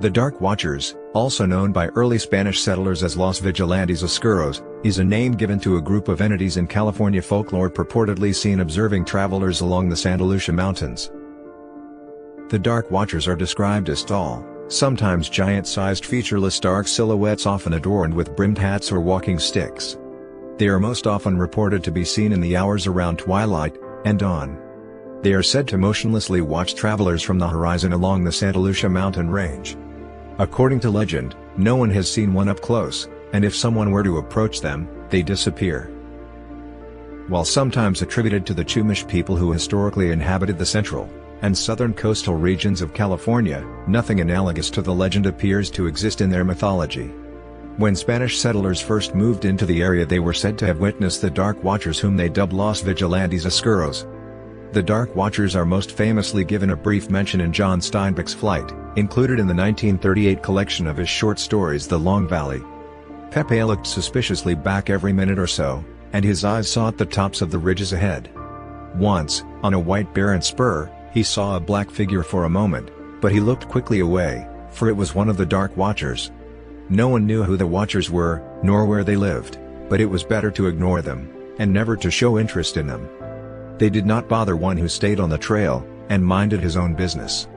The Dark Watchers, also known by early Spanish settlers as Los Vigilantes Oscuros, is a name given to a group of entities in California folklore purportedly seen observing travelers along the Santa Lucia Mountains. The Dark Watchers are described as tall, sometimes giant-sized featureless dark silhouettes often adorned with brimmed hats or walking sticks. They are most often reported to be seen in the hours around twilight and dawn. They are said to motionlessly watch travelers from the horizon along the Santa Lucia Mountain Range. According to legend, no one has seen one up close, and if someone were to approach them, they disappear. While sometimes attributed to the Chumash people who historically inhabited the central and southern coastal regions of California, nothing analogous to the legend appears to exist in their mythology. When Spanish settlers first moved into the area, they were said to have witnessed the Dark Watchers, whom they dubbed Los Vigilantes Oscuros. The Dark Watchers are most famously given a brief mention in John Steinbeck's Flight, included in the 1938 collection of his short stories The Long Valley. Pepe looked suspiciously back every minute or so, and his eyes sought the tops of the ridges ahead. Once, on a white barren spur, he saw a black figure for a moment, but he looked quickly away, for it was one of the Dark Watchers. No one knew who the Watchers were, nor where they lived, but it was better to ignore them, and never to show interest in them. They did not bother one who stayed on the trail, and minded his own business.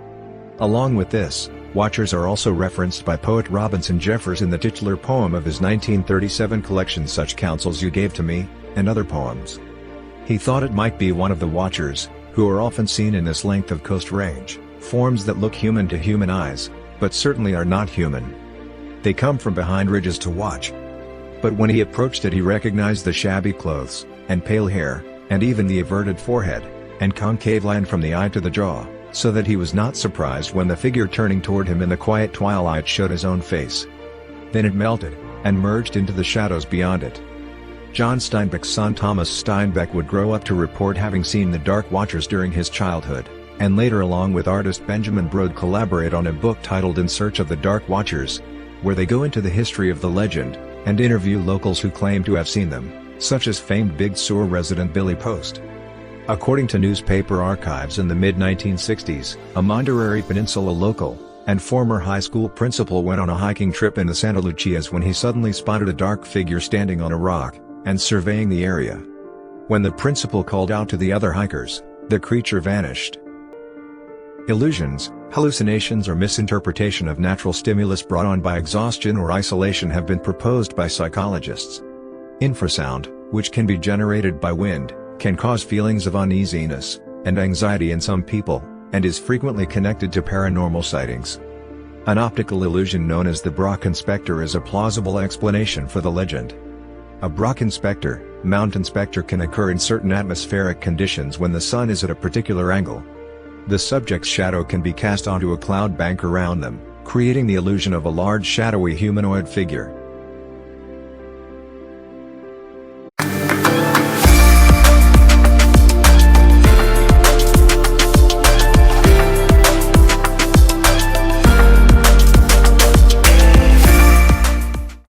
Along with this, Watchers are also referenced by poet Robinson Jeffers in the titular poem of his 1937 collection Such Counsels You Gave to Me, and other poems. He thought it might be one of the Watchers, who are often seen in this length of coast range, forms that look human to human eyes, but certainly are not human. They come from behind ridges to watch. But when he approached it, he recognized the shabby clothes, and pale hair, and even the averted forehead, and concave line from the eye to the jaw, so that he was not surprised when the figure turning toward him in the quiet twilight showed his own face. Then it melted, and merged into the shadows beyond it. John Steinbeck's son Thomas Steinbeck would grow up to report having seen the Dark Watchers during his childhood, and later along with artist Benjamin Brode collaborate on a book titled In Search of the Dark Watchers, where they go into the history of the legend, and interview locals who claim to have seen them, such as famed Big Sur resident Billy Post. According to newspaper archives in the mid-1960s, a Monterey Peninsula local, and former high school principal went on a hiking trip in the Santa Lucias when he suddenly spotted a dark figure standing on a rock, and surveying the area. When the principal called out to the other hikers, the creature vanished. Illusions, hallucinations or misinterpretation of natural stimulus brought on by exhaustion or isolation have been proposed by psychologists. Infrasound, which can be generated by wind, can cause feelings of uneasiness and anxiety in some people, and is frequently connected to paranormal sightings. An optical illusion known as the Brockenspector is a plausible explanation for the legend. A Brockenspector, mountain specter, can occur in certain atmospheric conditions when the sun is at a particular angle. The subject's shadow can be cast onto a cloud bank around them, creating the illusion of a large shadowy humanoid figure.